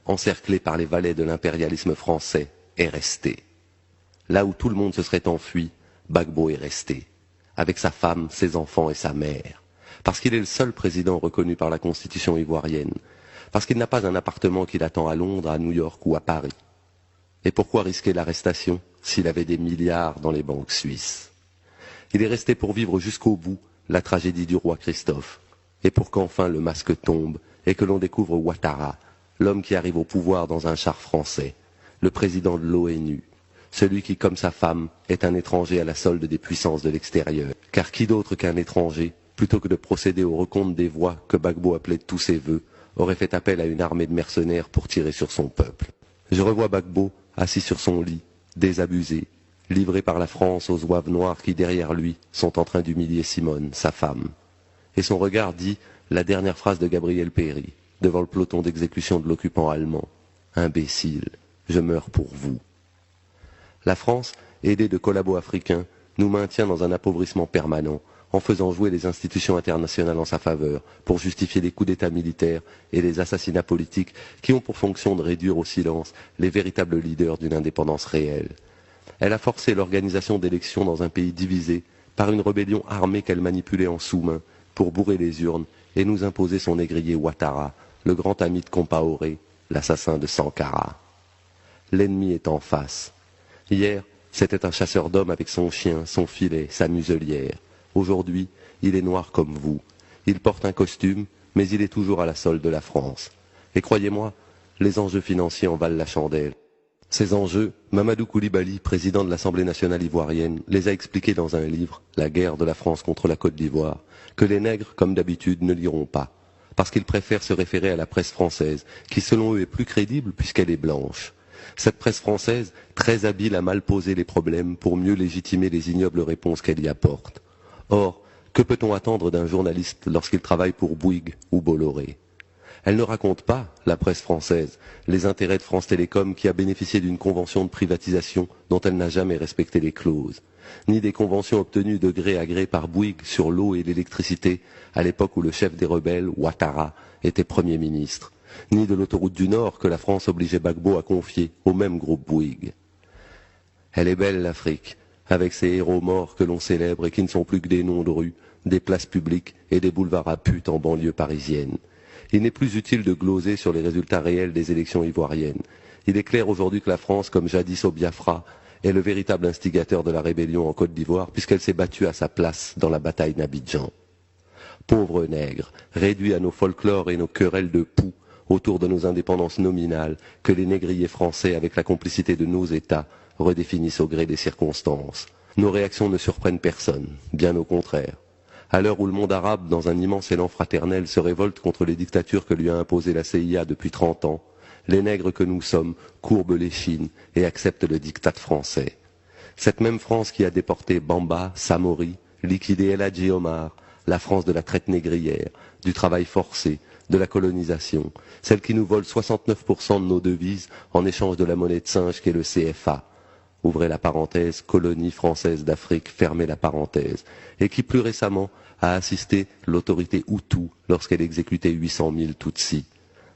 encerclé par les valets de l'impérialisme français, est resté. Là où tout le monde se serait enfui, Gbagbo est resté, avec sa femme, ses enfants et sa mère, parce qu'il est le seul président reconnu par la Constitution ivoirienne, parce qu'il n'a pas un appartement qui l'attend à Londres, à New York ou à Paris. Et pourquoi risquer l'arrestation s'il avait des milliards dans les banques suisses? Il est resté pour vivre jusqu'au bout la tragédie du roi Christophe, et pour qu'enfin le masque tombe et que l'on découvre Ouattara, l'homme qui arrive au pouvoir dans un char français, le président de l'ONU, celui qui, comme sa femme, est un étranger à la solde des puissances de l'extérieur. Car qui d'autre qu'un étranger, plutôt que de procéder au recompte des voix que Gbagbo appelait de tous ses vœux, aurait fait appel à une armée de mercenaires pour tirer sur son peuple? Je revois Gbagbo, assis sur son lit, désabusé, livré par la France aux zouaves noirs qui, derrière lui, sont en train d'humilier Simone, sa femme. Et son regard dit la dernière phrase de Gabriel Péry, devant le peloton d'exécution de l'occupant allemand. « Imbécile, je meurs pour vous ». La France, aidée de collabos africains, nous maintient dans un appauvrissement permanent, en faisant jouer les institutions internationales en sa faveur, pour justifier les coups d'État militaires et les assassinats politiques qui ont pour fonction de réduire au silence les véritables leaders d'une indépendance réelle. Elle a forcé l'organisation d'élections dans un pays divisé par une rébellion armée qu'elle manipulait en sous-main pour bourrer les urnes et nous imposer son négrier Ouattara, le grand ami de Compaoré, l'assassin de Sankara. L'ennemi est en face. Hier, c'était un chasseur d'hommes avec son chien, son filet, sa muselière. Aujourd'hui, il est noir comme vous. Il porte un costume, mais il est toujours à la solde de la France. Et croyez-moi, les enjeux financiers en valent la chandelle. Ces enjeux, Mamadou Koulibaly, président de l'Assemblée nationale ivoirienne, les a expliqués dans un livre, La guerre de la France contre la Côte d'Ivoire, que les nègres, comme d'habitude, ne liront pas, parce qu'ils préfèrent se référer à la presse française, qui selon eux est plus crédible puisqu'elle est blanche. Cette presse française, très habile à mal poser les problèmes pour mieux légitimer les ignobles réponses qu'elle y apporte. Or, que peut-on attendre d'un journaliste lorsqu'il travaille pour Bouygues ou Bolloré? Elle ne raconte pas, la presse française, les intérêts de France Télécom qui a bénéficié d'une convention de privatisation dont elle n'a jamais respecté les clauses, ni des conventions obtenues de gré à gré par Bouygues sur l'eau et l'électricité à l'époque où le chef des rebelles, Ouattara, était Premier ministre, ni de l'autoroute du Nord que la France obligeait Gbagbo à confier au même groupe Bouygues. Elle est belle, l'Afrique, avec ses héros morts que l'on célèbre et qui ne sont plus que des noms de rues, des places publiques et des boulevards à putes en banlieue parisienne. Il n'est plus utile de gloser sur les résultats réels des élections ivoiriennes. Il est clair aujourd'hui que la France, comme jadis au Biafra, est le véritable instigateur de la rébellion en Côte d'Ivoire puisqu'elle s'est battue à sa place dans la bataille d'Abidjan. Pauvres nègres, réduits à nos folklores et nos querelles de poux, autour de nos indépendances nominales que les négriers français, avec la complicité de nos États, redéfinissent au gré des circonstances. Nos réactions ne surprennent personne, bien au contraire. À l'heure où le monde arabe, dans un immense élan fraternel, se révolte contre les dictatures que lui a imposées la CIA depuis 30 ans, les nègres que nous sommes courbent l'échine et acceptent le diktat français. Cette même France qui a déporté Bamba, Samori, liquidé El Hadji Omar, la France de la traite négrière, du travail forcé, de la colonisation, celle qui nous vole 69% de nos devises en échange de la monnaie de singe qu'est le CFA, ouvrez la parenthèse, colonie française d'Afrique, fermez la parenthèse, et qui plus récemment a assisté l'autorité Hutu lorsqu'elle exécutait 800 000 Tutsis.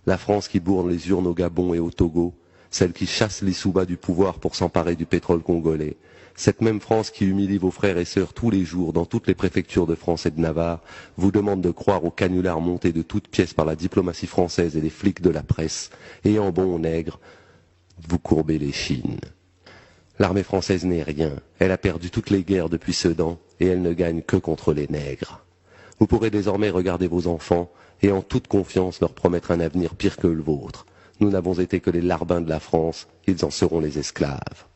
La France qui bourre les urnes au Gabon et au Togo, celle qui chasse les sous-bas du pouvoir pour s'emparer du pétrole congolais, cette même France qui humilie vos frères et sœurs tous les jours dans toutes les préfectures de France et de Navarre, vous demande de croire aux canulars montés de toutes pièces par la diplomatie française et les flics de la presse, et en bon nègre, vous courbez les chines. L'armée française n'est rien, elle a perdu toutes les guerres depuis Sedan, et elle ne gagne que contre les nègres. Vous pourrez désormais regarder vos enfants, et en toute confiance leur promettre un avenir pire que le vôtre. Nous n'avons été que les larbins de la France, ils en seront les esclaves.